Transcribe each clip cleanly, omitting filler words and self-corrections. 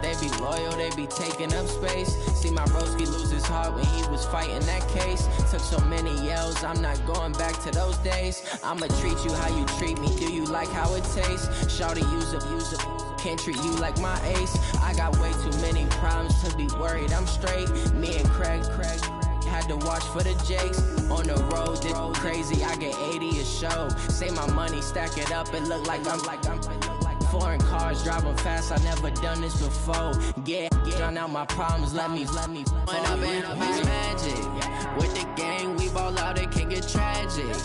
they be loyal, they be taking up space. See my broski lose his heart when he was fighting that case. Took so many yells, I'm not going back to those days. I'ma treat you how you treat me, do you like how it tastes? Shawty, use up, can't treat you like my ace. I got way too many problems to be worried, I'm straight. Me and Craig had to watch for the Jakes. On the road, this crazy, I get 80 a show. Say my money, stack it up, it look like I'm foreign cars, driving fast, I never done this before. Get drown out my problems, let me When I've been up is magic. With the gang, we ball out, it can get tragic.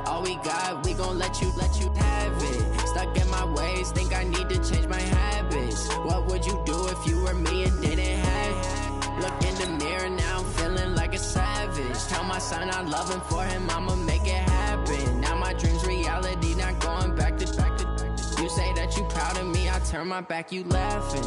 All we got, we gon' let you have it. Stuck in my ways, think I need to change my habits. What would you do if you were me and didn't have it? Look in the mirror, now I'm feeling like a savage. Tell my son I love him, for him I'ma make it happen. Now my dream's reality, not going back to. You say that you proud of me, I turn my back, you laughing.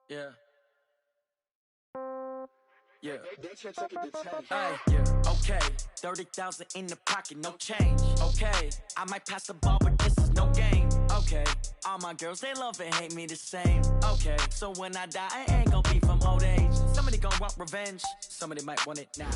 Yeah. Yeah. Hey, yeah. Okay, 30,000 in the pocket, no change. Okay, I might pass the ball, but this is no game. Okay, all my girls, they love and hate me the same. Okay, so when I die, I ain't gon' be from old age. Somebody gon' want revenge, somebody might want it now.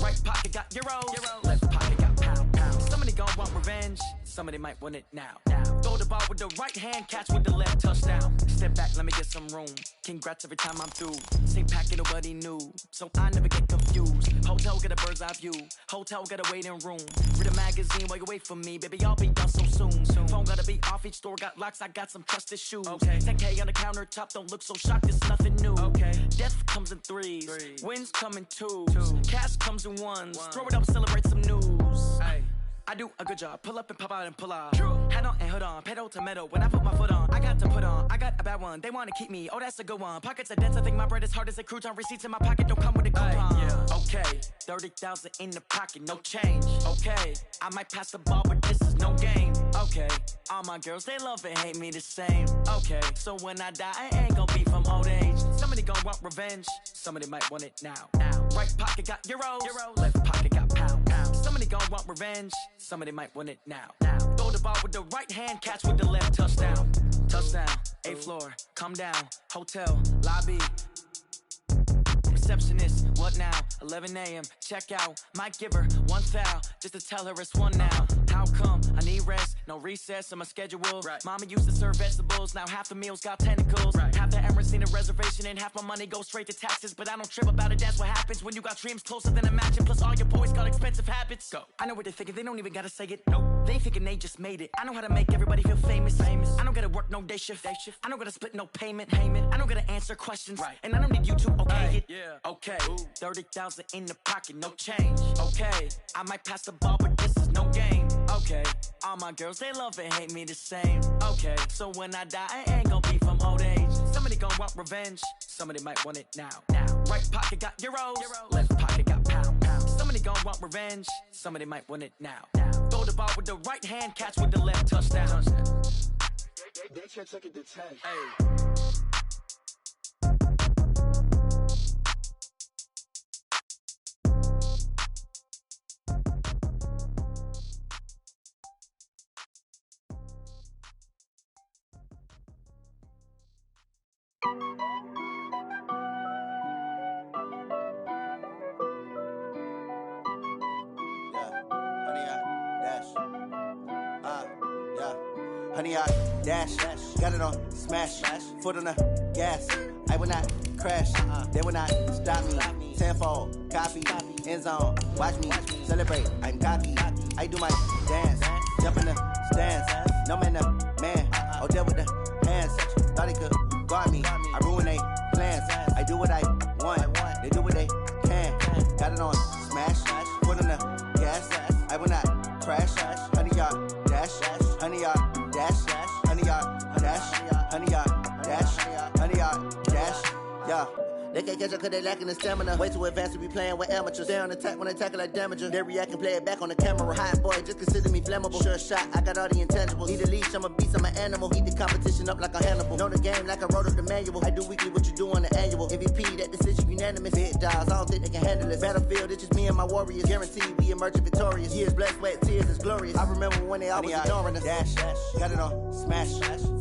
Right pocket got euros, left pocket got pound. Somebody gon' want revenge, somebody might want it now. Throw the ball with the right hand, catch with the left, touchdown. Step back, let me get some room. Congrats every time I'm through. Same packet, nobody knew, so I never get confused. Hotel get a bird's eye view, hotel get a waiting room. Read a magazine while you wait for me, baby, I'll be done so soon. Phone gotta be off, each store got locks, I got some trusted shoes. Okay. 10K on the countertop, don't look so shocked, it's nothing new. Okay. Death comes in threes, wins come in twos. Cash comes in ones, throw it up, celebrate some news. Ay. I do a good job, pull up and pop out and pull out. Head on and hood on, pedal to metal. When I put my foot on, I got to put on. I got a bad one, they wanna keep me, oh that's a good one. Pockets are dense, I think my bread is hard as a crouton. Receipts in my pocket don't come with a coupon. Yeah. Okay, 30,000 in the pocket, no change. Okay, I might pass the ball, but this is no game. Okay, all my girls, they love and hate me the same. Okay, so when I die, I ain't gon' be from old age. Somebody gon' want revenge, somebody might want it now. Right pocket got euros, left pocket got pound. Somebody gon' want revenge, somebody might want it now. Throw the ball with the right hand, catch with the left, touchdown. Touchdown, 8th floor, come down, hotel, lobby. Receptionist, what now? 11 a.m., check out. Might give her one foul, just to tell her it's one now. How come? I need rest, no recess in my schedule. Right. Mama used to serve vegetables, now half the meals got tentacles. Right. Half the Emirates need a reservation and half my money goes straight to taxes. But I don't trip about it, that's what happens when you got dreams closer than a match. And plus all your boys got expensive habits. Go. I know what they're thinking, they don't even gotta say it. Nope. They thinking they just made it. I know how to make everybody feel famous. I don't gotta work no day shift. I don't gotta split no payment. I don't gotta answer questions. Right. And I don't need you to okay it. Yeah. Okay, 30,000 in the pocket, no change. Okay, I might pass the ball, but this is no game. Okay, all my girls, they love and hate me the same. Okay, so when I die, I ain't gon' be from old age. Somebody gon' want revenge, somebody might want it now. Right pocket got euros, left pocket got pound. Somebody gon' want revenge, somebody might want it now. Throw the ball with the right hand, catch with the left, touchdown. They can't take it to 10. Hey. Honey, I dash, got it on smash, foot on the gas. I will not crash, they will not stop me. Tenfold, copy, end zone, watch me celebrate. I'm cocky, I do my dance, jump in the stands. No man, the man, oh there with the hands. Thought he could guard me, I ruin they plans. I do what I want, they do what they can. Got it on smash, foot on the gas. I will not crash, honey, y'all dash, honey, y'all dash, honey, y'all dash, honey, y'all dash, honey, y'all dash, yeah. They can't catch up cause they lacking the stamina. Way too advanced to be playing with amateurs. Stay on attack when they tackle like damager. They react and play it back on the camera. Hot boy, just consider me flammable. Sure shot, I got all the intangibles. Need a leash, I'm a beast, I'm an animal. Eat the competition up like a Hannibal. Know the game like I wrote up the manual. I do weekly what you do on the annual. MVP, that decision unanimous. Big dogs, I don't think they can handle it. Battlefield, it's just me and my warriors. Guaranteed we emerging victorious. Years, blood, sweat, tears, is glorious. I remember when they always ignoring us. Dash, got it on, smash,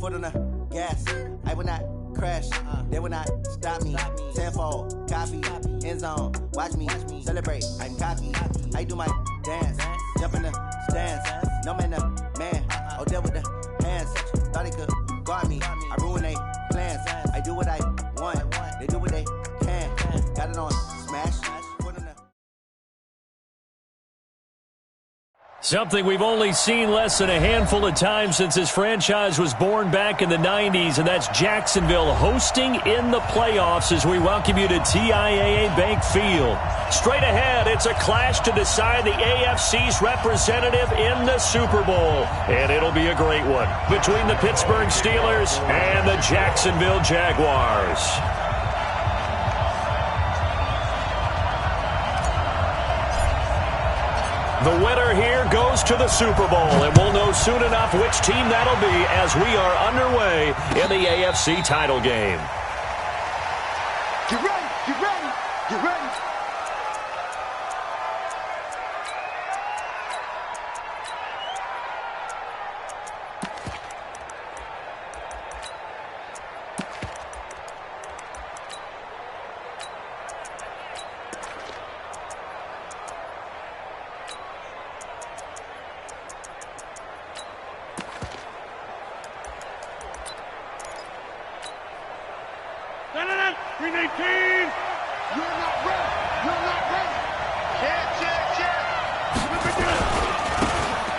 foot on the gas. I will not crash, they will not stop me. Tenfold, copy, end zone, watch me celebrate. I'm cocky, I do my dance, jump in the stands. No man, the man, oh, there with the hands. Thought they could guard me, I ruin they plans. I do what I want, they do what they can. Got it on, smash, foot on the. Something we've only seen less than a handful of times since this franchise was born back in the 90s, and that's Jacksonville hosting in the playoffs as we welcome you to TIAA Bank Field. Straight ahead, it's a clash to decide the AFC's representative in the Super Bowl, and it'll be a great one between the Pittsburgh Steelers and the Jacksonville Jaguars. The winner here goes to the Super Bowl, and we'll know soon enough which team that'll be as we are underway in the AFC title game. Get ready, get ready, get ready.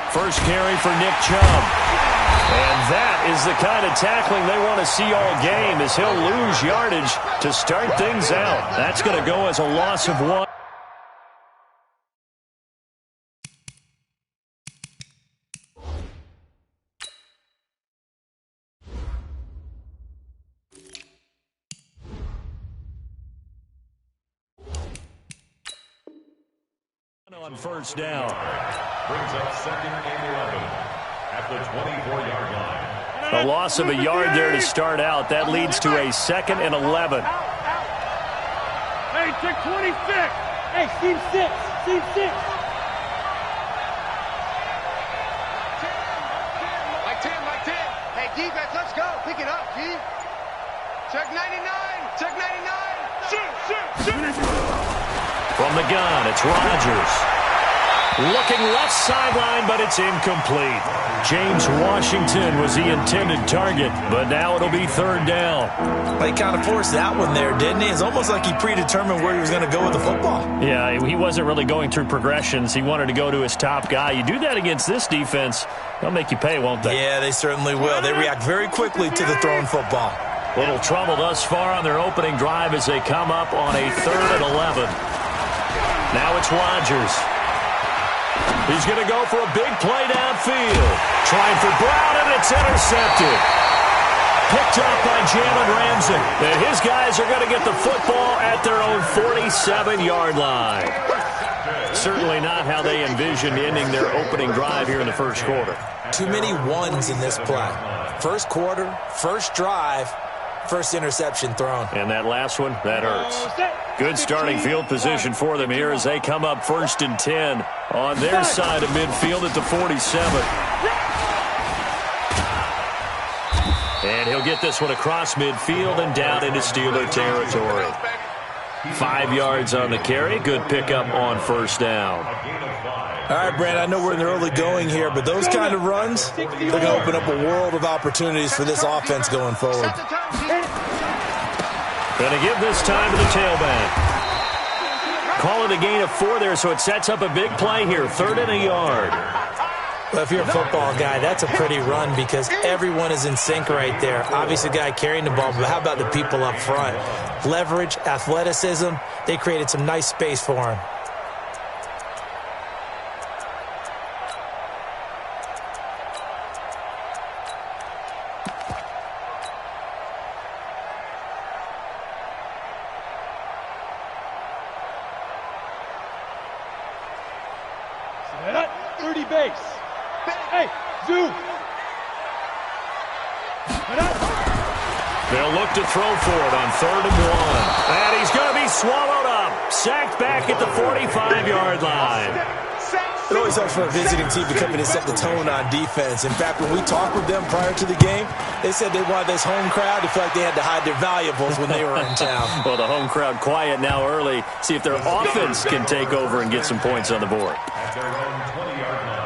First carry for Nick Chubb. And that is the kind of tackling they want to see all game, as he'll lose yardage to start things out. That's going to go as a loss of 1. On first down. Brings up 2nd and 11 at the 24-yard line. A loss of a yard there to start out. That leads to a 2nd and 11. Hey, check 26. Hey, seam 6. Seam 6. Like 10. Hey, defense, let's go. Pick it up, G. Check 99. Check 99. Shoot. From the gun, it's Rodgers. Looking left sideline, but it's incomplete. James Washington was the intended target, but now it'll be 3rd down. He kind of forced that one there, didn't he? It's almost like he predetermined where he was going to go with the football. Yeah, he wasn't really going through progressions. He wanted to go to his top guy. You do that against this defense, they'll make you pay, won't they? Yeah, they certainly will. They react very quickly to the thrown football. Little trouble thus far on their opening drive as they come up on a 3rd and 11. Now it's Rodgers. He's going to go for a big play downfield. Trying for Brown, and it's intercepted. Picked up by Jalen Ramsey. And his guys are going to get the football at their own 47-yard line. Certainly not how they envisioned ending their opening drive here in the first quarter. Too many ones in this play. First quarter, first drive, first interception thrown. And that last one, that hurts. Good starting field position for them here as they come up 1st and 10 on their side of midfield at the 47. And he'll get this one across midfield and down into Steeler territory. 5 yards on the carry. Good pickup on first down. All right, Brand, I know we're in the early going here, but those kind of runs, they're going to open up a world of opportunities for this offense going forward. Going to give this time to the tailback. Call it a gain of 4 there, so it sets up a big play here. 3rd and a yard. Well, if you're a football guy, that's a pretty run because everyone is in sync right there. Obviously, the guy carrying the ball, but how about the people up front? Leverage, athleticism, they created some nice space for him. They'll look to throw for it on 3rd and 1. And he's going to be swallowed up. Sacked back at the 45-yard line. It always helps for a visiting team to come in and set the tone on defense. In fact, when we talked with them prior to the game, they said they wanted this home crowd to feel like they had to hide their valuables when they were in town. Well, the home crowd quiet now early. See if their offense can take over and get some points on the board. At their own 20-yard line.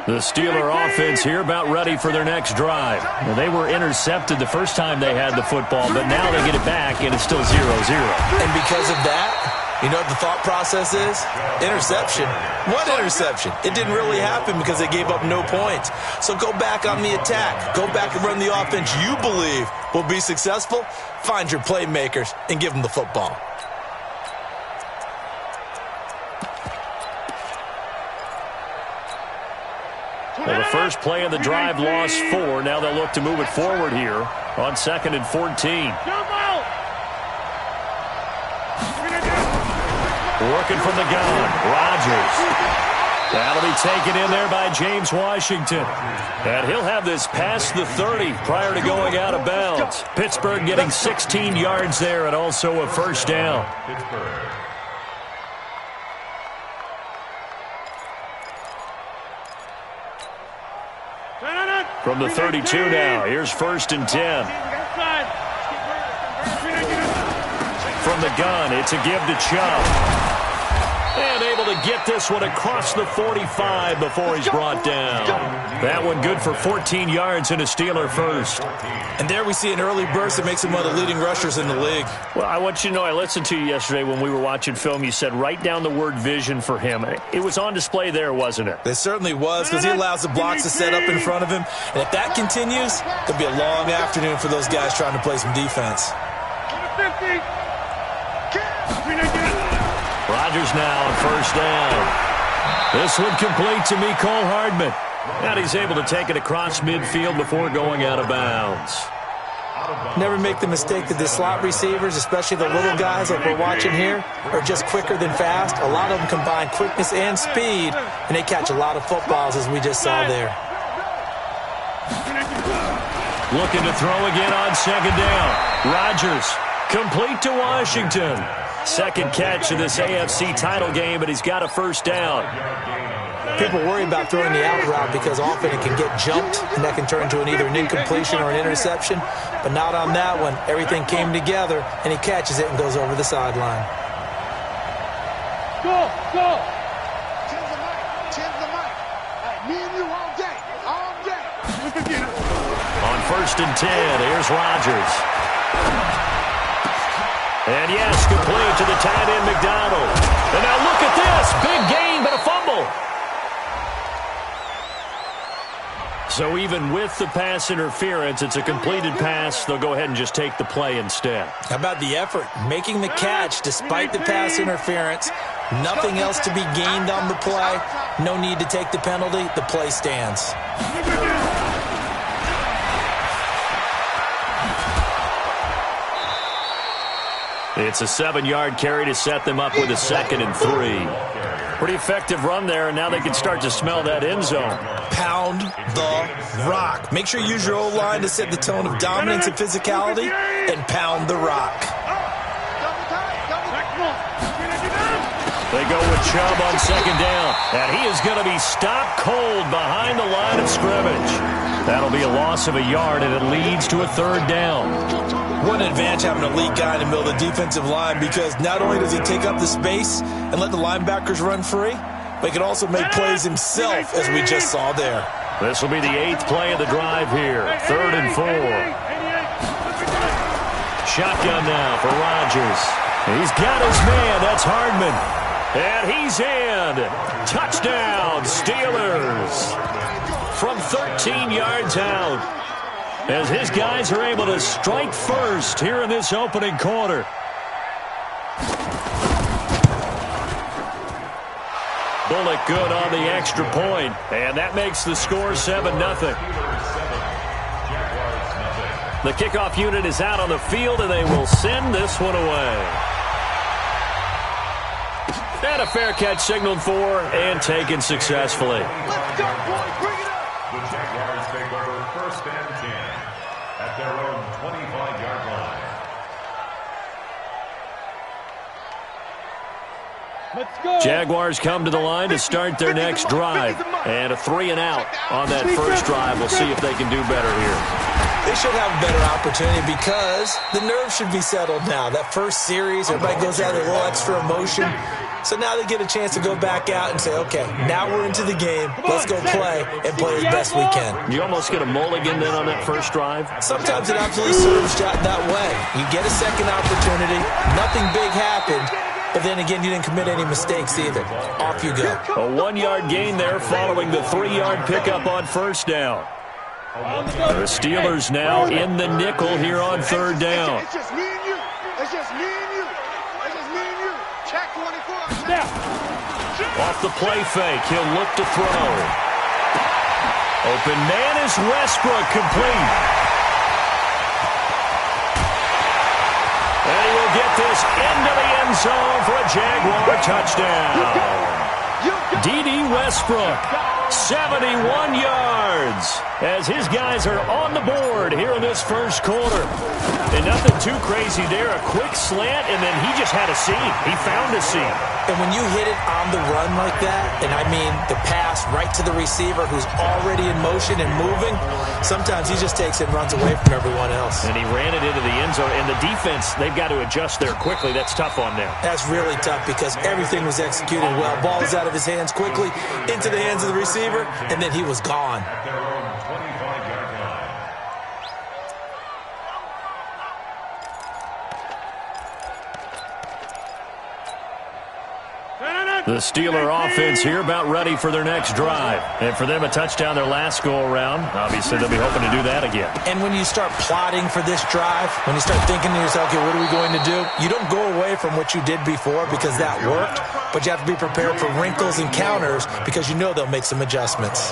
The Steeler offense here about ready for their next drive. Well, they were intercepted the first time they had the football, but now they get it back, and it's still 0-0. And because of that, you know what the thought process is? Interception. What interception? It didn't really happen because they gave up no points. So go back on the attack. Go back and run the offense you believe will be successful. Find your playmakers and give them the football. Well, the first play of the drive lost 4. Now they'll look to move it forward here on 2nd and 14. Working from the gun, Rodgers. That'll be taken in there by James Washington. And he'll have this past the 30 prior to going out of bounds. Pittsburgh getting 16 yards there and also a first down. Pittsburgh. From the 32 now, here's 1st and 10. From the gun, it's a give to Chubb. And able to get this one across the 45 before he's brought down. That one good for 14 yards and a Steeler first. And there we see an early burst that makes him one of the leading rushers in the league. Well, I want you to know, I listened to you yesterday when we were watching film. You said write down the word vision for him. It was on display there, wasn't it? It certainly was, because he allows the blocks to set up in front of him. And if that continues, it'll be a long afternoon for those guys trying to play some defense. Rodgers now on first down. This one complete to Mecole Hardman. And he's able to take it across midfield before going out of bounds. Never make the mistake that the slot receivers, especially the little guys like we're watching here, are just quicker than fast. A lot of them combine quickness and speed, and they catch a lot of footballs, as we just saw there. Looking to throw again on 2nd down. Rodgers complete to Washington. Second catch of this AFC title game, but he's got a first down. People worry about throwing the out route because often it can get jumped, and that can turn into either an incompletion or an interception. But not on that one. Everything came together, and he catches it and goes over the sideline. Go! Change the mic. Me and you all day. On 1st and 10, here's Rodgers. And yes, complete to the tight end McDonald. And now look at this. Big gain, but a fumble. So even with the pass interference, it's a completed pass. They'll go ahead and just take the play instead. How about the effort? Making the catch despite the pass interference. Nothing else to be gained on the play. No need to take the penalty. The play stands. It's a 7-yard carry to set them up with a 2nd and 3. Pretty effective run there, and now they can start to smell that end zone. Pound the rock. Make sure you use your O-line to set the tone of dominance and physicality, and pound the rock. They go with Chubb on 2nd down, and he is going to be stopped cold behind the line of scrimmage. That'll be a loss of a yard, and it leads to a 3rd down. What an advantage having an elite guy in the middle of the defensive line, because not only does he take up the space and let the linebackers run free, but he can also make plays himself, as we just saw there. This will be the 8th play of the drive here. 3rd and 4. Shotgun now for Rodgers. He's got his man. That's Hardman. And he's in. Touchdown, Steelers. From 13 yards out. as his guys are able to strike first here in this opening quarter. Bullock good on the extra point, and that makes the score 7-0. The kickoff unit is out on the field, and they will send this one away. And a fair catch signaled for and taken successfully. Let's go, boys. Bring it up. The Jaguars take over 1st and 10 at their own 25-yard line. Let's go. Jaguars come to the line to start their next drive. And a 3-and-out on that first drive. We'll see if they can do better here. They should have a better opportunity because the nerves should be settled now. That first series, everybody goes out with a little extra emotion. So now they get a chance to go back out and say, okay, now we're into the game. Let's go play and play as best we can. You almost get a mulligan then on that first drive? Sometimes it absolutely serves that way. You get a second opportunity. Nothing big happened. But then again, you didn't commit any mistakes either. Off you go. A 1-yard gain there following the 3-yard pickup on first down. The Steelers now in the nickel here on 3rd down. It's just me and you. It's just me and you. It's just me and you. Check 24. Snap. Off the play fake, he'll look to throw. Open man is Westbrook, complete. And he will get this into the end zone for a Jaguar touchdown. D.D. Westbrook, 71 yards, as his guys are on the board here in this first quarter. And nothing too crazy there. A quick slant, and then he just had a seam. He found a seam. And when you hit it on the run like that, and I mean the pass right to the receiver who's already in motion and moving, sometimes he just takes it and runs away from everyone else. And he ran it into the end zone. And the defense, they've got to adjust there quickly. That's tough on them. That's really tough because everything was executed well. Ball was out of his hands quickly, into the hands of the receiver, and then he was gone. At their own 25-yard line. The Steeler offense here about ready for their next drive. And for them, a touchdown their last go-around. Obviously, they'll be hoping to do that again. And when you start plotting for this drive, when you start thinking to yourself, okay, what are we going to do? You don't go away from what you did before because that worked, but you have to be prepared for wrinkles and counters because you know they'll make some adjustments.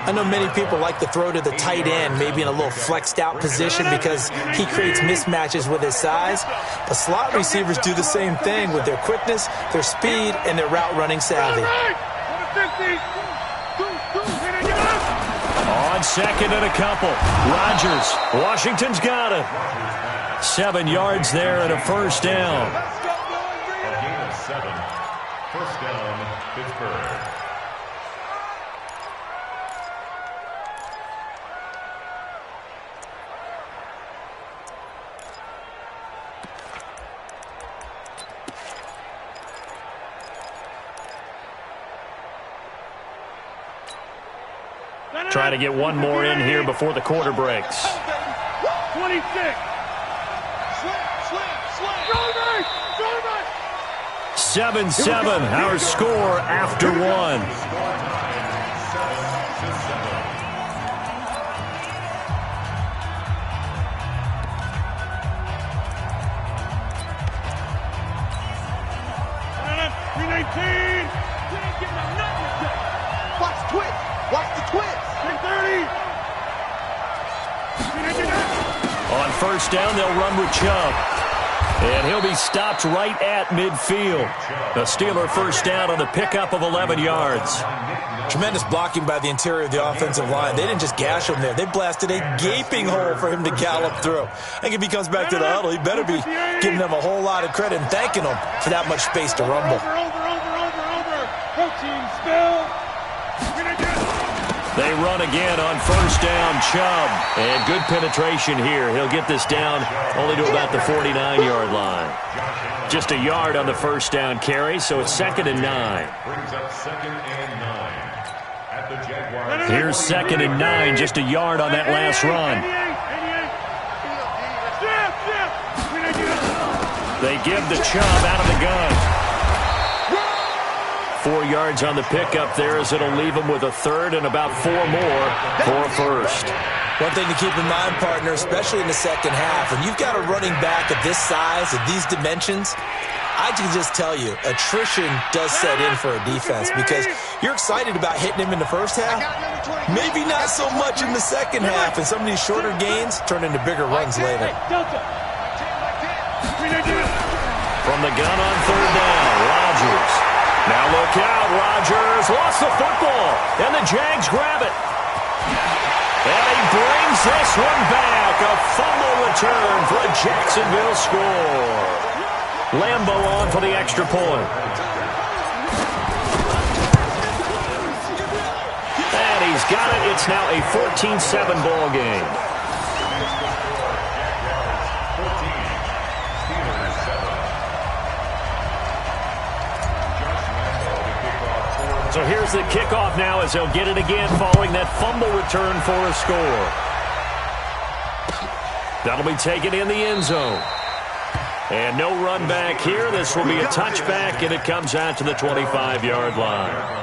I know many people like to throw to the tight end, maybe in a little flexed out position because he creates mismatches with his size. But slot receivers do the same thing with their quickness, their speed, and their route running savvy. On second and a couple. Rodgers. Washington's got it. 7 yards there and a first down. A gain of 7. First down, Pittsburgh. Trying to get one more in here before the quarter breaks. 26. 7-7, our score after one. Watch the twist. Watch the twist. 30. On first down, they'll run with Chubb. And he'll be stopped right at midfield. The Steeler first down on the pickup of 11 yards. Tremendous blocking by the interior of the offensive line. They didn't just gash him there. They blasted a gaping hole for him to gallop through. I think if he comes back to the huddle, he better be giving them a whole lot of credit and thanking them for that much space to rumble. Over. Protein spill. They run again on first down, Chubb. And good penetration here. He'll get this down only to about the 49-yard line. Just a yard on the first down carry, so it's 2nd and 9. Brings up 2nd and 9 at the Jaguars. Here's 2nd and 9, just a yard on that last run. They give the Chubb out of the gun. 4 yards on the pickup there as it'll leave them with a third and about 4 more for a first. One thing to keep in mind, partner, especially in the second half, when you've got a running back of this size, of these dimensions, I can just tell you, attrition does set in for a defense because you're excited about hitting him in the first half. Maybe not so much in the second half, and some of these shorter gains turn into bigger runs later. From the gun on third down, Rodgers. Now look out, Rodgers lost the football, and the Jags grab it. And he brings this one back. A fumble return for a Jacksonville score. Lambo on for the extra point. And he's got it. It's now a 14-7 ball game. So here's the kickoff now as they'll get it again following that fumble return for a score. That'll be taken in the end zone. And no run back here. This will be a touchback, and it comes out to the 25-yard line.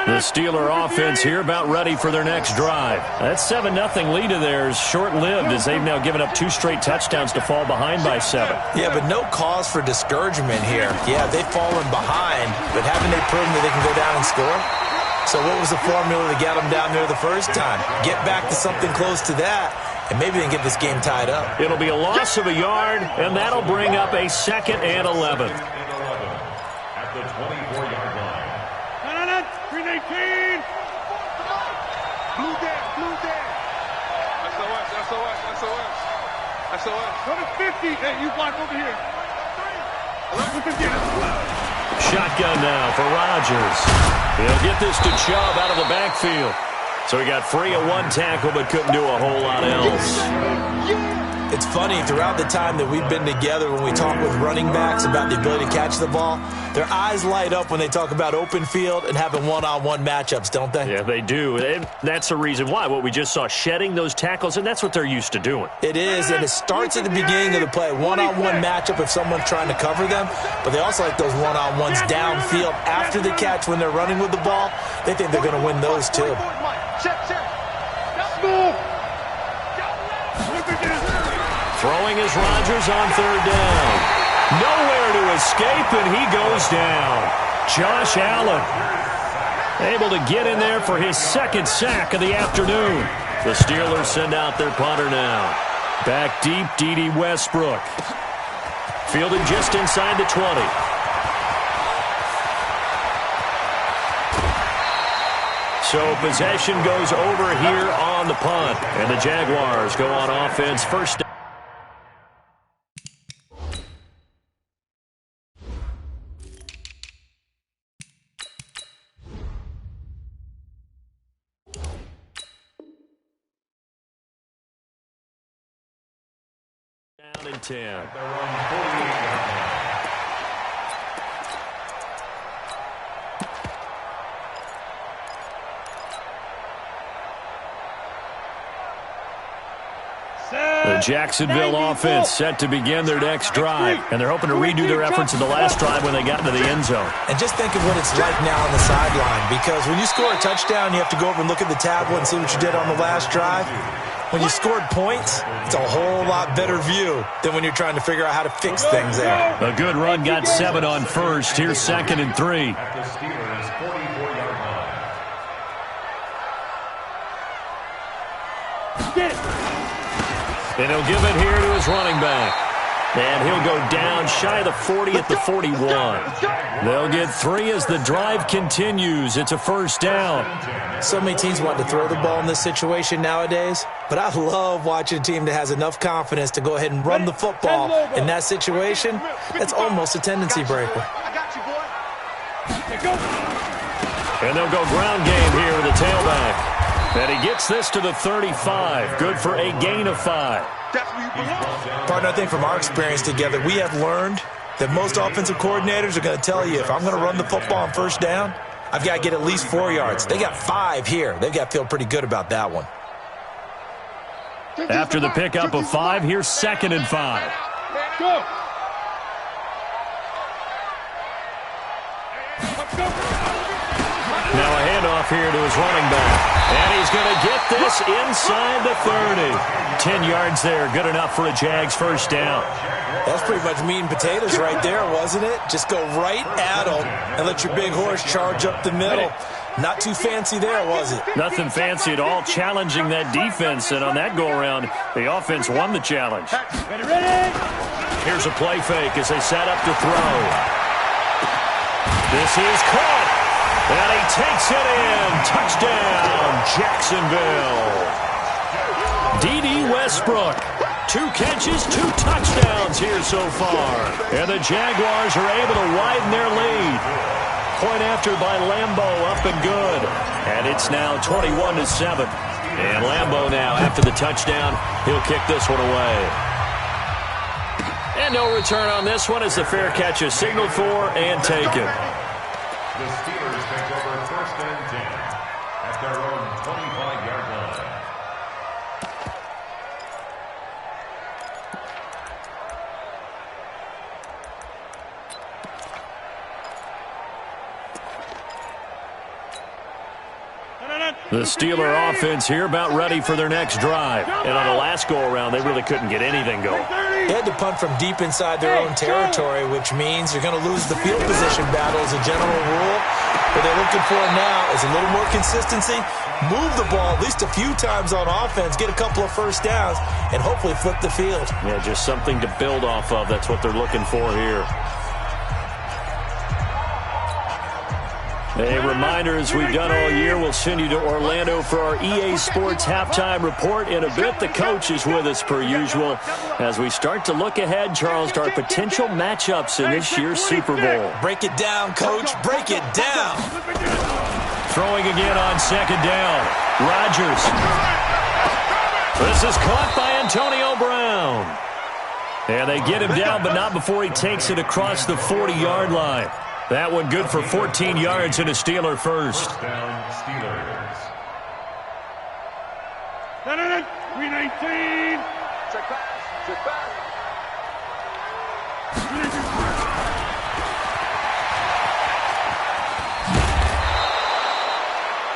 The Steeler offense here about ready for their next drive. That 7-0 lead of theirs short-lived as they've now given up 2 straight touchdowns to fall behind by 7. Yeah, but no cause for discouragement here. Yeah, they've fallen behind, but haven't they proven that they can go down and score? So what was the formula to get them down there the first time? Get back to something close to that, and maybe they can get this game tied up. It'll be a loss of a yard, and that'll bring up a 2nd and 11. At the 24-yard line. 319. Blue down. SOS. Go to 50. Hey, you block over here. Shotgun now for Rodgers. He'll get this to Chubb out of the backfield. So he got free of 1 tackle but couldn't do a whole lot else. It's funny, throughout the time that we've been together, when we talk with running backs about the ability to catch the ball, their eyes light up when they talk about open field and having one-on-one matchups, don't they? Yeah, they do. And that's the reason why. What we just saw, shedding those tackles, and that's what they're used to doing. It is, and it starts at the beginning of the play. One-on-one matchup if someone's trying to cover them, but they also like those one-on-ones downfield after the catch when they're running with the ball. They think they're going to win those, too. Throwing is Rodgers on third down. Nowhere to escape, and he goes down. Josh Allen able to get in there for his 2nd sack of the afternoon. The Steelers send out their punter now. Back deep, D.D. Westbrook. Fielded just inside the 20. So possession goes over here on the punt. And the Jaguars go on offense first down. Down and 10. The Jacksonville offense set to begin their next drive, and they're hoping to redo their efforts in the last drive when they got into the end zone. And just think of what it's like now on the sideline, because when you score a touchdown, you have to go over and look at the tablet and see what you did on the last drive. When you scored points, it's a whole lot better view than when you're trying to figure out how to fix things there. A good run got 7 on first. Here's 2nd and 3. At the Steelers' 44-yard line. And he'll give it here to his running back. And he'll go down shy of the 40 at the 41. They'll get 3 as the drive continues. It's a first down. So many teams want to throw the ball in this situation nowadays, but I love watching a team that has enough confidence to go ahead and run the football in that situation. That's almost a tendency breaker. And they'll go ground game here with the tailback. And he gets this to the 35. Good for a gain of 5. Partner, I think from our experience together, we have learned that most offensive coordinators are going to tell you, if I'm going to run the football on first down, I've got to get at least 4 yards. They got 5 here. They've got to feel pretty good about that one. After the pickup of 5, here's 2nd and 5. Go. Now a handoff here to his running back. And he's going to get this inside the 30. 10 yards there, good enough for a Jags first down. That's pretty much meat and potatoes right there, wasn't it? Just go right at them and let your big horse charge up the middle. Not too fancy there, was it? Nothing fancy at all, challenging that defense. And on that go-around, the offense won the challenge. Ready? Here's a play fake as they set up to throw. This is caught. And he takes it in. Touchdown, Jacksonville. D.D. Westbrook. 2 catches, 2 touchdowns here so far. And the Jaguars are able to widen their lead. Point after by Lambo, up and good. And it's now 21-7. And Lambo now, after the touchdown, he'll kick this one away. And no return on this one as the fair catch is signaled for and taken. The Steelers take over 1st and 10 at their own 25-yard line. The Steeler offense here about ready for their next drive. And on the last go-around, they really couldn't get anything going. They had to punt from deep inside their own territory, which means you're going to lose the field position battle as a general rule. What they're looking for now is a little more consistency, move the ball at least a few times on offense, get a couple of first downs, and hopefully flip the field. Yeah, just something to build off of. That's what they're looking for here. A reminder, as we've done all year, we'll send you to Orlando for our EA Sports halftime report. In a bit, the coach is with us per usual as we start to look ahead, Charles, to our potential matchups in this year's Super Bowl. Break it down, coach. Break it down. Throwing again on 2nd down. Rodgers. This is caught by Antonio Brown. And they get him down, but not before he takes it across the 40-yard line. That one good for 14 yards and a Steeler first. First down, Steelers. 319. Check back. Check back.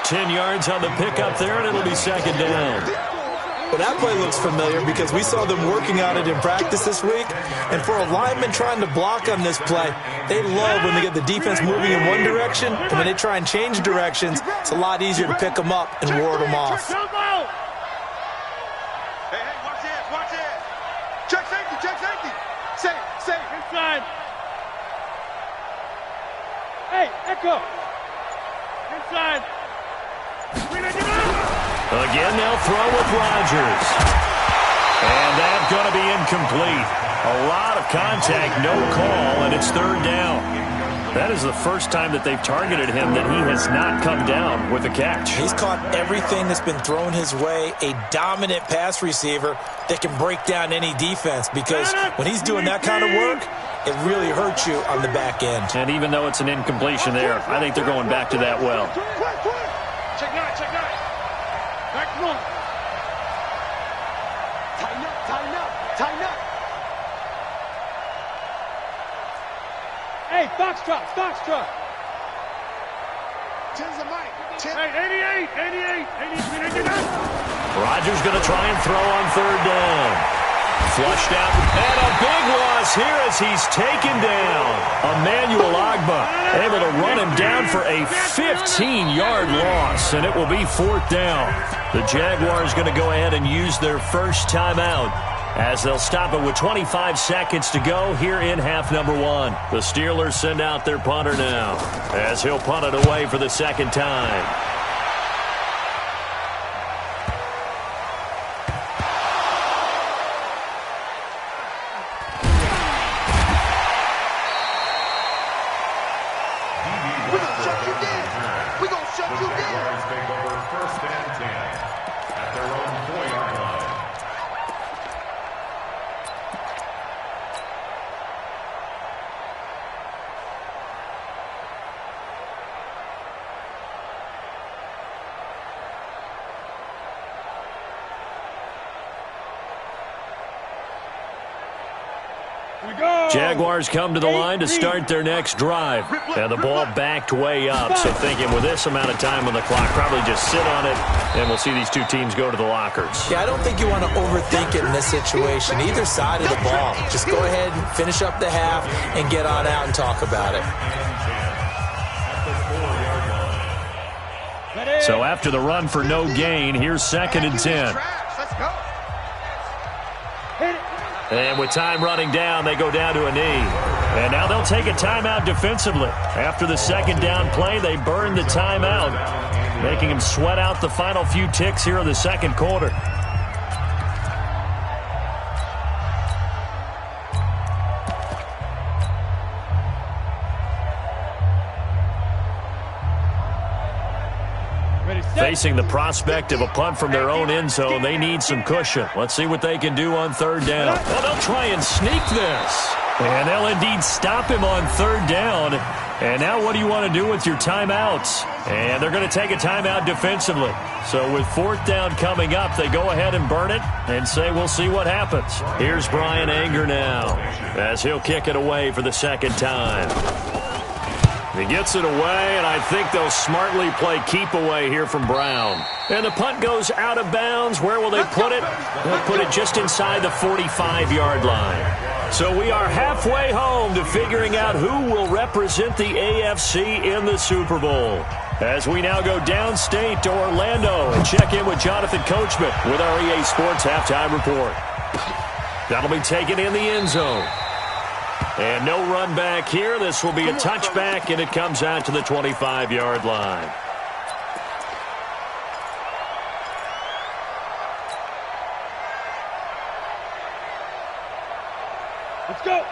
10 yards on the pickup there, and it'll be 2nd down. Well, that play looks familiar because we saw them working on it in practice this week. And for a lineman trying to block on this play, they love when they get the defense moving in one direction. And when they try and change directions, it's a lot easier to pick them up and ward them off. Hey, watch this, watch this. Check safety, check safety. Safe. Inside. Hey, Echo. Inside. 399. Again, they'll throw with Rodgers. And that's going to be incomplete. A lot of contact, no call, and it's 3rd down. That is the first time that they've targeted him that he has not come down with a catch. He's caught everything that's been thrown his way, a dominant pass receiver that can break down any defense, because when he's doing that kind of work, it really hurts you on the back end. And even though it's an incompletion there, I think they're going back to that well. Check nine, check nine. Back one. Tighten up. Hey, Foxtrot. Tens of Mike. Hey, 88. Rodgers going to try and throw on 3rd down. Flushed out, and a big loss here as he's taken down. Emmanuel Ogbah able to run him down for a 15-yard loss, and it will be 4th down. The Jaguars going to go ahead and use their first timeout as they'll stop it with 25 seconds to go here in half number 1. The Steelers send out their punter now as he'll punt it away for the 2nd time. Jaguars come to the line to start their next drive. And the ball backed way up. So thinking with this amount of time on the clock, probably just sit on it, and we'll see these two teams go to the lockers. Yeah, I don't think you want to overthink it in this situation. Either side of the ball. Just go ahead and finish up the half and get on out and talk about it. So after the run for no gain, here's 2nd and 10. And with time running down, they go down to a knee. And now they'll take a timeout defensively. After the 2nd down play, they burn the timeout, making them sweat out the final few ticks here in the 2nd quarter. Facing the prospect of a punt from their own end zone, they need some cushion. Let's see what they can do on 3rd down. Well, they'll try and sneak this. And they'll indeed stop him on 3rd down. And now what do you want to do with your timeouts? And they're going to take a timeout defensively. So with 4th down coming up, they go ahead and burn it and say we'll see what happens. Here's Brian Anger now as he'll kick it away for the 2nd time. He gets it away, and I think they'll smartly play keep away here from Brown. And the punt goes out of bounds. Where will they put it? They'll put it just inside the 45-yard line. So we are halfway home to figuring out who will represent the AFC in the Super Bowl. As we now go downstate to Orlando and check in with Jonathan Coachman with our EA Sports Halftime Report. That'll be taken in the end zone. And no run back here. This will be a touchback, and it comes out to the 25-yard line.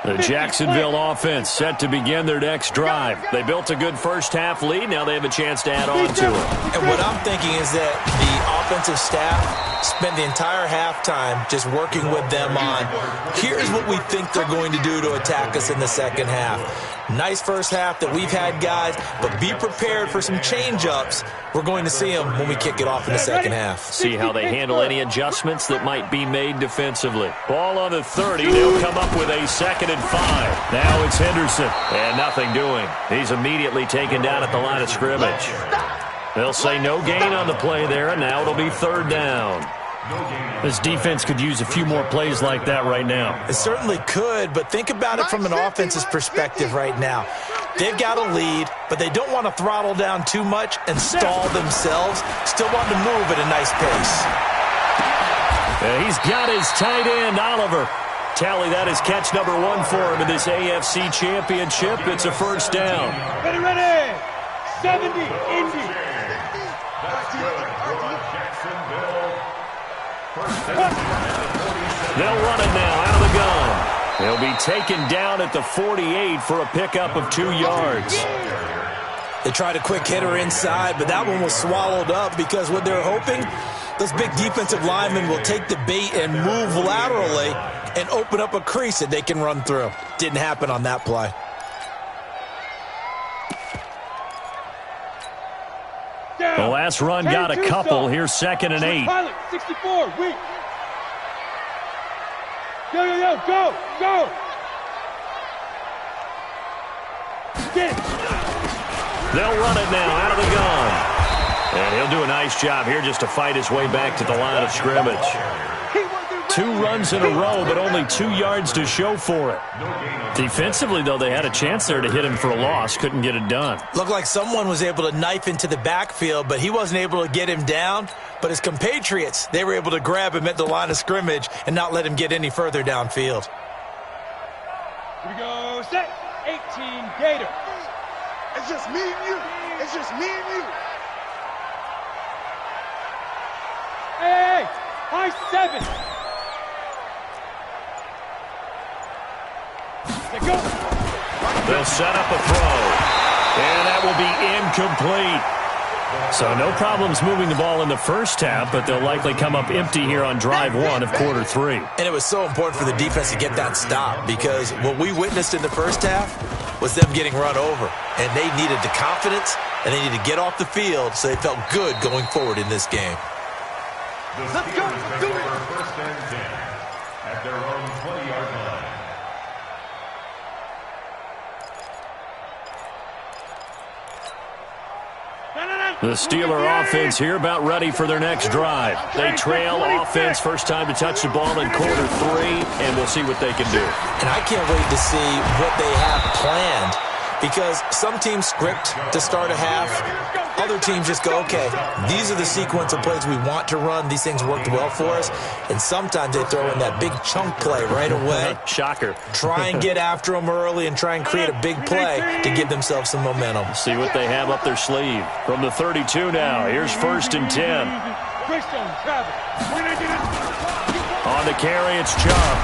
The Jacksonville offense set to begin their next drive. They built a good first-half lead. Now they have a chance to add on to it. And what I'm thinking is that the offensive staff spend the entire halftime just working with them on, here's what we think they're going to do to attack us in the 2nd half. Nice first half that we've had, guys, but be prepared for some change-ups. We're going to see them when we kick it off in the 2nd half. See how they handle any adjustments that might be made defensively. Ball on the 30. They'll come up with a 2nd and 5. Now it's Henderson, and nothing doing. He's immediately taken down at the line of scrimmage. They'll say no gain on the play there, and now it'll be 3rd down. This defense could use a few more plays like that right now. It certainly could, but think about it from an offense's perspective right now. They've got a lead, but they don't want to throttle down too much and stall themselves. Still want to move at a nice pace. He's got his tight end, Oliver. Tally, that is catch number 1 for him in this AFC Championship. It's a 1st down. Ready. 70, Indy. They'll run it now out of the gun. They'll be taken down at the 48 for a pickup of 2 yards. They tried a quick hitter inside, but that one was swallowed up because what they're hoping, those big defensive linemen will take the bait and move laterally and open up a crease that they can run through. Didn't happen on that play. The last run got a couple. Here's 2nd and 8. Pilot, 64, weak. Yo, go. Get it. They'll run it now out of the gun. And he'll do a nice job here just to fight his way back to the line of scrimmage. 2 runs in a row, but only 2 yards to show for it. Defensively, though, they had a chance there to hit him for a loss. Couldn't get it done. Looked like someone was able to knife into the backfield, but he wasn't able to get him down. But his compatriots, they were able to grab him at the line of scrimmage and not let him get any further downfield. Here we go, set. 18, Gator. It's just me and you. It's just me and you. Hey, high 7. Go. They'll set up a throw, and that will be incomplete. So no problems moving the ball in the first half, but they'll likely come up empty here on drive 1 of quarter 3. And it was so important for the defense to get that stop because what we witnessed in the first half was them getting run over, and they needed the confidence, and they needed to get off the field so they felt good going forward in this game. Let's go. Do it. First and 10 at their own 20-yard line. The Steeler offense here about ready for their next drive. They trail offense, first time to touch the ball in quarter 3, and we'll see what they can do. And I can't wait to see what they have planned, because some teams script to start a half. Other teams just go, okay, these are the sequence of plays we want to run. These things worked well for us. And sometimes they throw in that big chunk play right away. Shocker. Try and get after them early and try and create a big play to give themselves some momentum. See what they have up their sleeve. From the 32 now, here's 1st and 10. On the carry, it's Chubb.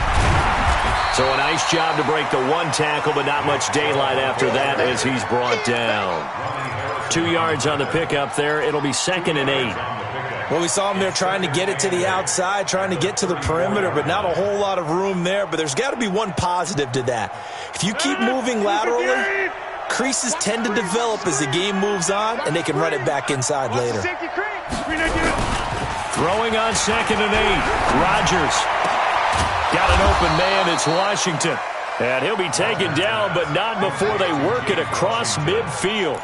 So a nice job to break the 1 tackle, but not much daylight after that as he's brought down. 2 yards on the pickup there. It'll be 2nd and 8. Well, we saw him there trying to get it to the outside, trying to get to the perimeter, but not a whole lot of room there. But there's got to be one positive to that. If you keep moving laterally, creases tend to develop as the game moves on, and they can run it back inside later. Throwing on 2nd and 8. Rodgers. Got an open man. It's Washington. And he'll be taken down, but not before they work it across midfield.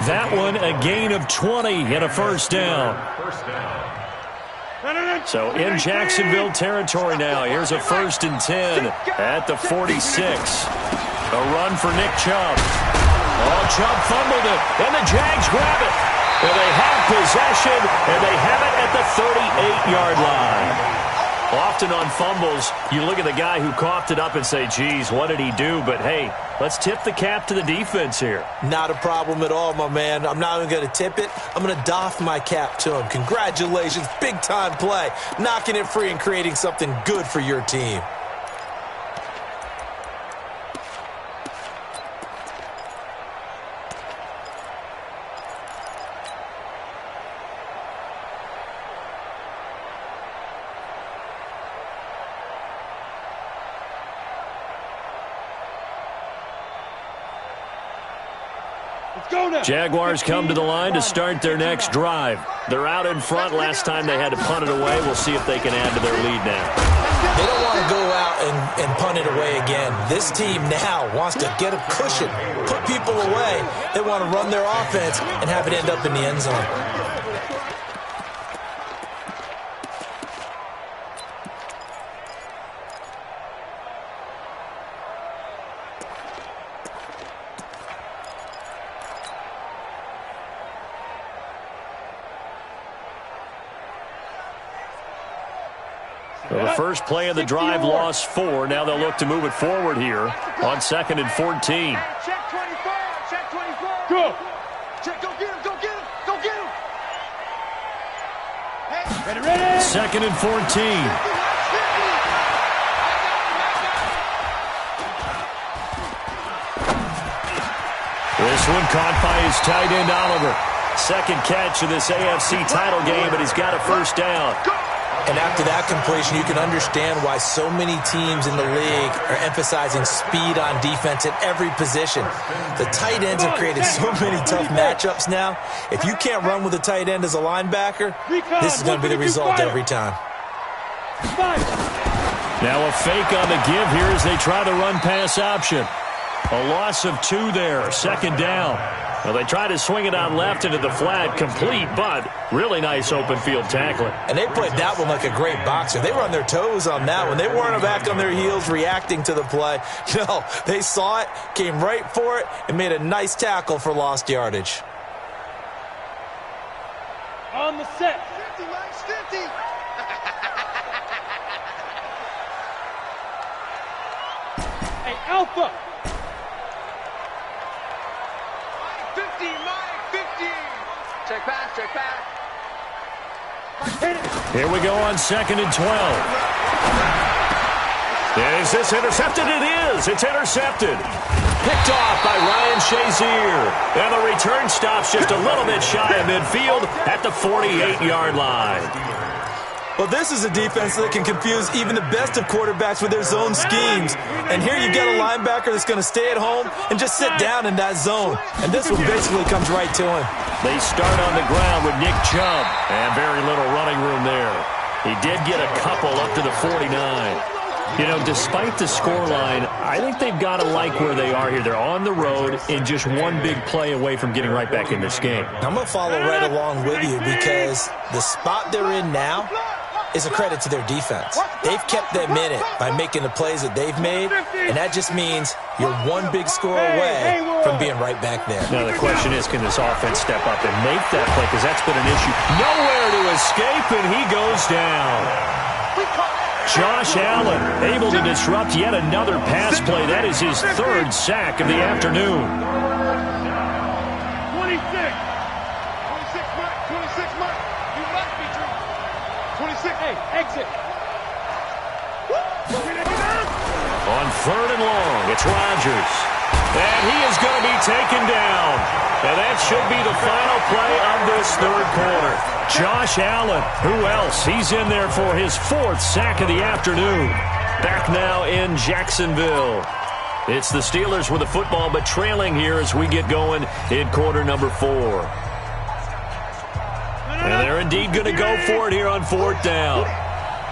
That one, a gain of 20 and a first down. So in Jacksonville territory now. Here's a 1st and 10 at the 46. A run for Nick Chubb. Oh, Chubb fumbled it, and the Jags grab it. And they have possession, and they have it at the 38-yard line. Often on fumbles, you look at the guy who coughed it up and say, geez, what did he do? But, hey, let's tip the cap to the defense here. Not a problem at all, my man. I'm not even going to tip it. I'm going to doff my cap to him. Congratulations. Big-time play. Knocking it free and creating something good for your team. Jaguars come to the line to start their next drive. They're out in front. Last time they had to punt it away. We'll see if they can add to their lead now. They don't want to go out and punt it away again. This team now wants to get a cushion, put people away. They want to run their offense and have it end up in the end zone. Well, the first play of the drive lost 4. Now they'll look to move it forward here on 2nd and 14. Check 24. Check 24. Go. Check, go get him. Go get him. Go get him. Hey. Ready. 2nd and 14. This one caught by his tight end, Oliver. Second catch of this AFC title game, but he's got a first down. And after that completion, you can understand why so many teams in the league are emphasizing speed on defense at every position. The tight ends have created so many tough matchups now. If you can't run with a tight end as a linebacker, this is going to be the result every time. Now a fake on the give here as they try to run pass option. A loss of 2 there, 2nd down. Well, they try to swing it out left into the flat, complete, but really nice open field tackling. And they played that one like a great boxer. They were on their toes on that one. They weren't back on their heels reacting to the play. No, they saw it, came right for it, and made a nice tackle for lost yardage. On the set. 50, Max, 50. Hey, Alpha. 50, Mike, 50. Check pass, check pass. Here we go on 2nd and 12. Is this intercepted? It is. It's intercepted. Picked off by Ryan Shazier. And the return stops just a little bit shy of midfield at the 48-yard line. Well, this is a defense that can confuse even the best of quarterbacks with their zone schemes. And here you get a linebacker that's going to stay at home and just sit down in that zone. And this one basically comes right to him. They start on the ground with Nick Chubb. And very little running room there. He did get a couple up to the 49. You know, despite the scoreline, I think they've got to like where they are here. They're on the road and just one big play away from getting right back in this game. I'm going to follow right along with you because the spot they're in now is a credit to their defense. They've kept them in it by making the plays that they've made, and that just means you're one big score away from being right back there. Now the question is, can this offense step up and make that play? Because that's been an issue. Nowhere to escape, and he goes down. Josh Allen able to disrupt yet another pass play. That is his third sack of the afternoon. 26 Mike. You must be true. 26. Hey, exit. On 3rd and long, it's Rodgers. And he is going to be taken down. And that should be the final play of this third quarter. Josh Allen, who else? He's in there for his 4th sack of the afternoon. Back now in Jacksonville. It's the Steelers with the football, but trailing here as we get going in quarter number 4. And they're indeed going to go for it here on 4th down.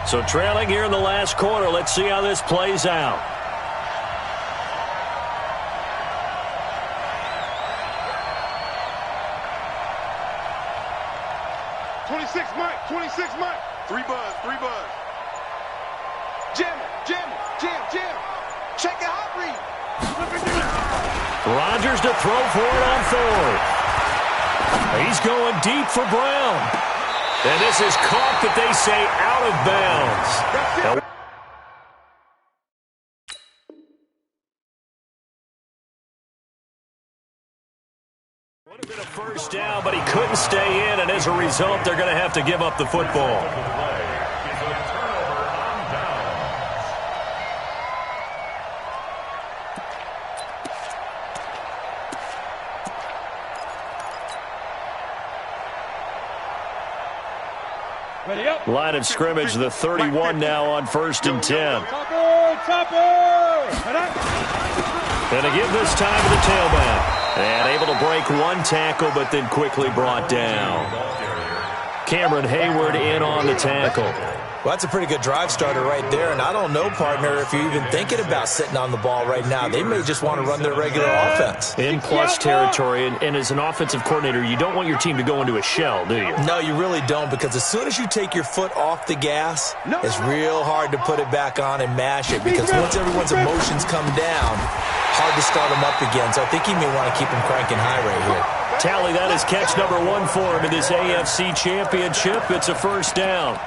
So trailing here in the last quarter. Let's see how this plays out. 26 Mike. 3 buzz. Jam. Check the hot read. Rodgers to throw for it on 4th. He's going deep for Brown. And this is caught, but they say out of bounds. Would have been a first down, but he couldn't stay in, and as a result, they're going to have to give up the football. Line of scrimmage, the 31 now on 1st and 10. And to give this time to the tailback. And able to break one tackle, but then quickly brought down. Cameron Hayward in on the tackle. Well, that's a pretty good drive starter right there, and I don't know, partner, if you're even thinking about sitting on the ball right now. They may just want to run their regular offense. In plus territory, and as an offensive coordinator, you don't want your team to go into a shell, do you? No, you really don't, because as soon as you take your foot off the gas, it's real hard to put it back on and mash it, because once everyone's emotions come down, hard to start them up again. So I think he may want to keep them cranking high right here. Tally, that is catch number 1 for him in this AFC Championship. It's a first down.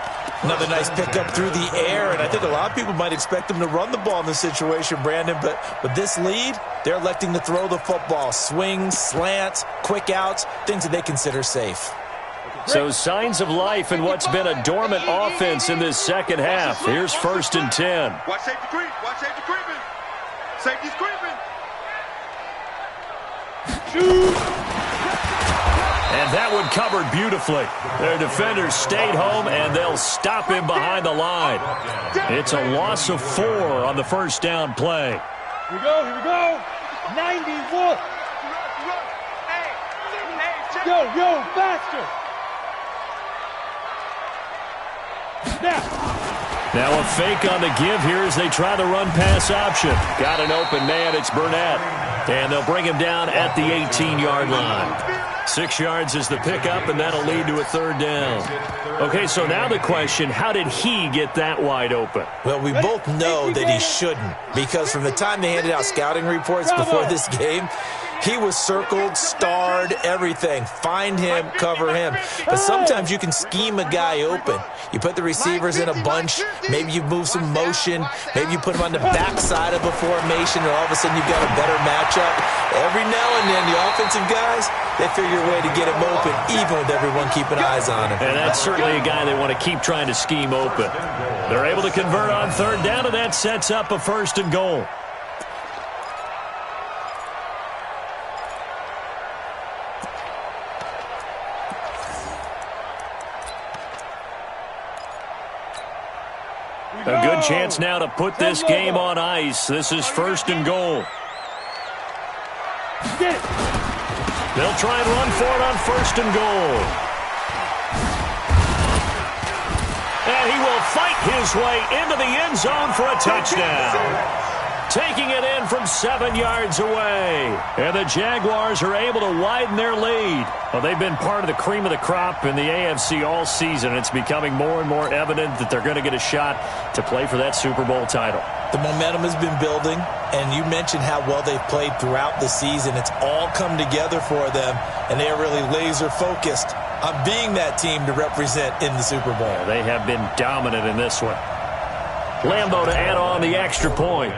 Another nice pickup through the air, and I think a lot of people might expect them to run the ball in this situation, Brandon, but with this lead, they're electing to throw the football. Swings, slants, quick outs, things that they consider safe. So signs of life in what's been a dormant offense in this second half. Here's 1st and 10. Watch safety creep. Safety's creeping. Shoot! And that one covered beautifully. Their defenders stayed home, and they'll stop him behind the line. It's a loss of 4 on the first down play. Here we go. 91. Yo, faster. Now a fake on the give here as they try the run-pass option. Got an open man, it's Burnett. And they'll bring him down at the 18-yard line. 6 yards is the pickup, and that'll lead to a 3rd down. Okay, so now the question, how did he get that wide open? Well, we both know that he shouldn't, because from the time they handed out scouting reports before this game, he was circled, starred, everything. Find him, cover him. But sometimes you can scheme a guy open. You put the receivers in a bunch. Maybe you move some motion. Maybe you put him on the backside of a formation, and all of a sudden you've got a better matchup. Every now and then, the offensive guys, they figure a way to get him open, even with everyone keeping eyes on him. And that's certainly a guy they want to keep trying to scheme open. They're able to convert on 3rd down, and that sets up a 1st and goal. A good chance now to put this game on ice. This is 1st and goal. They'll try and run for it on 1st and goal. And And he will fight his way into the end zone for a touchdown. Taking it in from 7 yards away. And the Jaguars are able to widen their lead. Well, they've been part of the cream of the crop in the AFC all season. It's becoming more and more evident that they're going to get a shot to play for that Super Bowl title. The momentum has been building, and you mentioned how well they've played throughout the season. It's all come together for them, and they are really laser-focused on being that team to represent in the Super Bowl. Yeah, they have been dominant in this one. Lambeau to add on the extra point.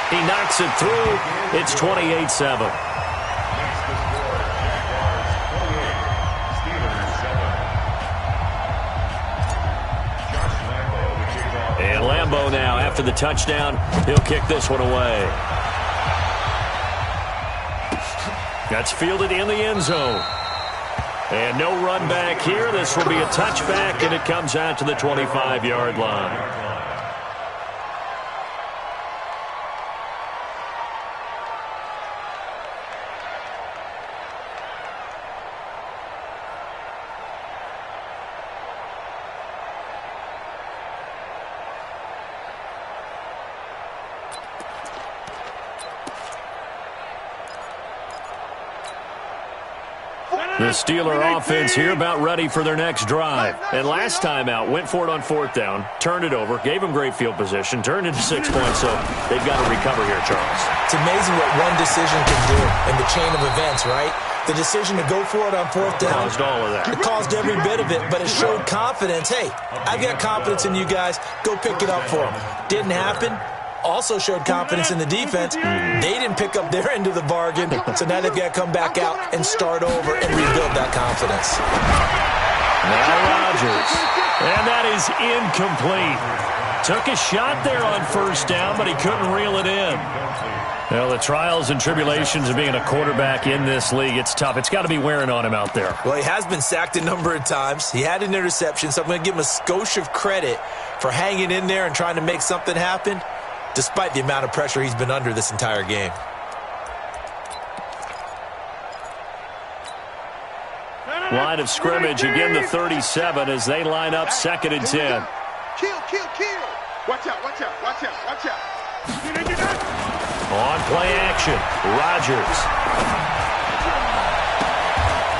He knocks it through. It's 28-7. And Lambeau now, after the touchdown, he'll kick this one away. That's fielded in the end zone. And no run back here. This will be a touchback, and it comes out to the 25-yard line. The Steeler offense here about ready for their next drive. And last time out, went for it on 4th down, turned it over, gave them great field position, turned into 6 points, so they've got to recover here, Charles. It's amazing what one decision can do in the chain of events, right? The decision to go for it on 4th down. Caused all of that. It caused every bit of it, but it showed confidence. Hey, I've got confidence in you guys. Go pick it up for them. Didn't happen. Also showed confidence in the defense. They didn't pick up their end of the bargain, so now they've got to come back out and start over and rebuild that confidence. Now Rodgers, and that is incomplete. Took a shot there on 1st down, but he couldn't reel it in. Well, the trials and tribulations of being a quarterback in this league, it's tough. It's got to be wearing on him out there. Well, he has been sacked a number of times. He had an interception, so I'm going to give him a skosh of credit for hanging in there and trying to make something happen, despite the amount of pressure he's been under this entire game. Line of scrimmage, again the 37 as they line up 2nd and 10. Kill. Watch out. On play action, Rodgers.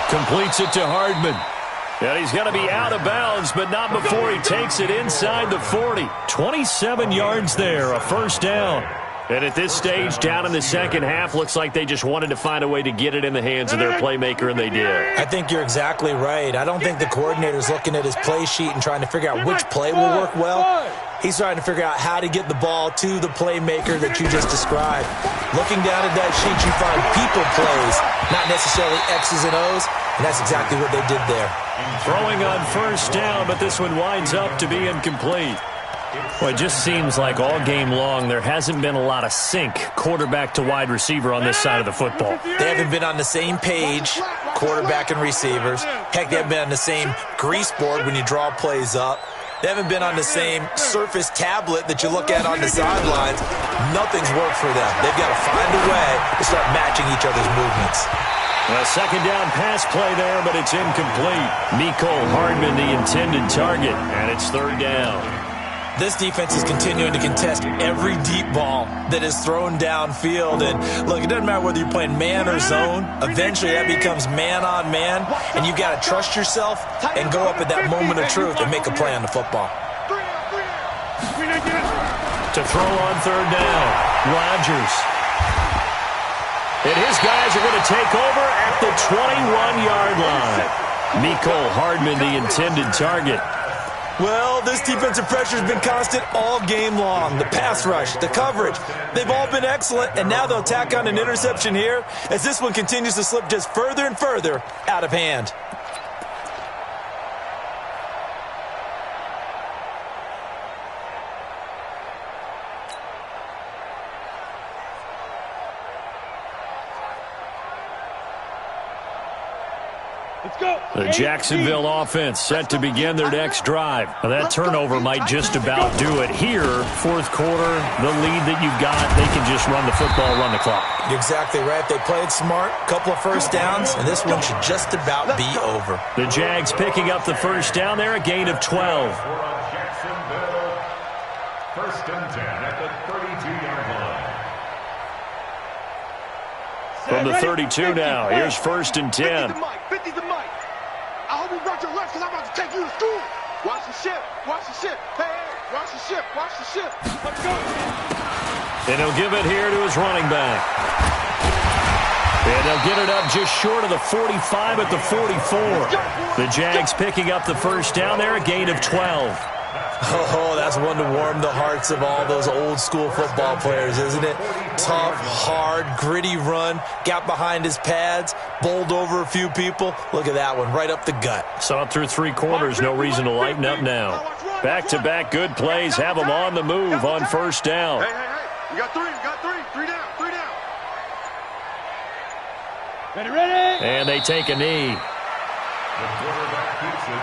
Completes it to Hardman. And he's going to be out of bounds, but not before he takes it inside the 40. 27 yards there, a 1st down. And at this stage, down in the second half, looks like they just wanted to find a way to get it in the hands of their playmaker, and they did. I think you're exactly right. I don't think the coordinator's looking at his play sheet and trying to figure out which play will work well. He's trying to figure out how to get the ball to the playmaker that you just described. Looking down at that sheet, you find people plays, not necessarily X's and O's, and that's exactly what they did there. Throwing on 1st down, but this one winds up to be incomplete. Well, it just seems like all game long there hasn't been a lot of sync quarterback to wide receiver on this side of the football. They haven't been on the same page, quarterback and receivers. Heck, they haven't been on the same grease board when you draw plays up. They haven't been on the same Surface tablet that you look at on the sidelines. Nothing's worked for them. They've got to find a way to start matching each other's movements. A 2nd down pass play there, but it's incomplete. Mecole Hardman, the intended target, and it's 3rd down. This defense is continuing to contest every deep ball that is thrown downfield. And, look, it doesn't matter whether you're playing man or zone. Eventually, that becomes man-on-man, and you've got to trust yourself and go up at that moment of truth and make a play on the football. To throw on 3rd down, Rodgers. And his guys are going to take over at the 21-yard line. Mecole Hardman, the intended target. Well, this defensive pressure has been constant all game long. The pass rush, the coverage, they've all been excellent, and now they'll tack on an interception here as this one continues to slip just further and further out of hand. Let's The Jacksonville offense set to begin their next drive. Now, that turnover might just about do it here. Fourth quarter, the lead that you've got, they can just run the football, run the clock. You're exactly right. They played smart, couple of first downs, and this one should just about be over. The Jags picking up the first down there, a gain of 12. Jacksonville, first and 10 at the 32-yard line. From the 32 now, here's first and 10. 50's the mic. I hope you brought your lunch because I'm about to take you to school. Watch the ship. Watch the ship. Hey, watch the ship. Watch the ship. Let's go. And he'll give it here to his running back. And they'll get it up just short of the 45 at the 44. The Jags picking up the first down there, a gain of 12. Oh, that's one to warm the hearts of all those old-school football players, isn't it? Tough, hard, gritty run, got behind his pads, bowled over a few people. Look at that one, right up the gut. Saw it through three quarters, no reason to lighten up now. Back-to-back good plays, have them on the move on first down. Hey. You got three. Three down. Ready. And they take a knee. The quarterback keeps it.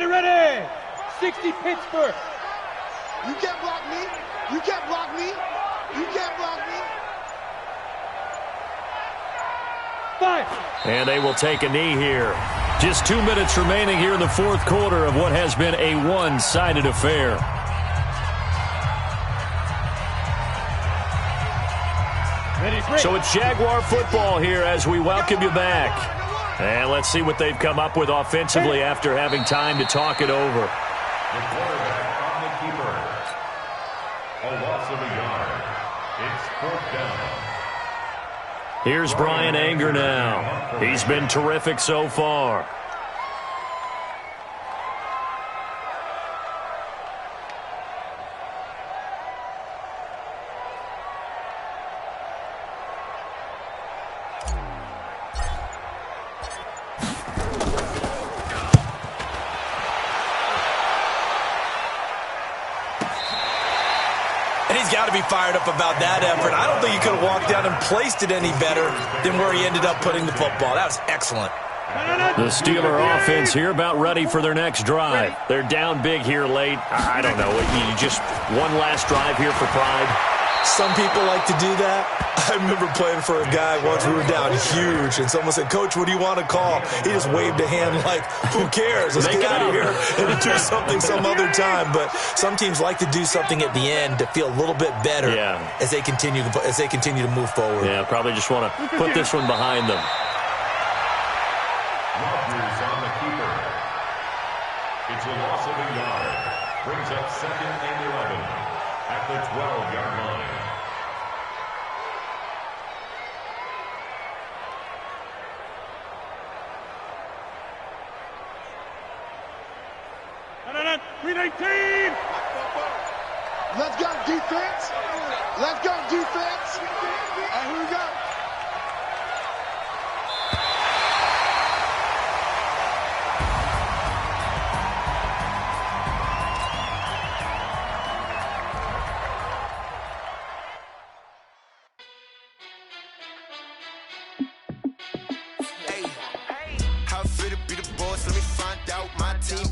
Ready. 60 Pittsburgh. You can't block me. You can't block me. 5. And they will take a knee here. Just 2 minutes remaining here in the fourth quarter of what has been a one-sided affair. So it's Jaguar football here as we welcome you back. And let's see what they've come up with offensively after having time to talk it over. The quarterback on the keeper. A loss of a yard. It's fourth down. Here's Brian Anger now. He's been terrific so far. And he's got to be fired up about that effort. I don't think he could have walked down and placed it any better than where he ended up putting the football. That was excellent. The Steeler offense here about ready for their next drive. They're down big here late. I don't know. You just one last drive here for pride. Some people like to do that. I remember playing for a guy once. We were down huge, and someone said, "Coach, what do you want to call?" He just waved a hand like, "Who cares? Let's get out of here and do something some other time." But some teams like to do something at the end to feel a little bit better as they continue to move forward. Yeah, probably just want to put this one behind them. Rodgers on the keeper. It's a loss of a yard. Brings up second and 11 at the 12-yard line. Green 18. Let's go, defense. And here we go. Hey, how fit to be the boss? Let me find out. My team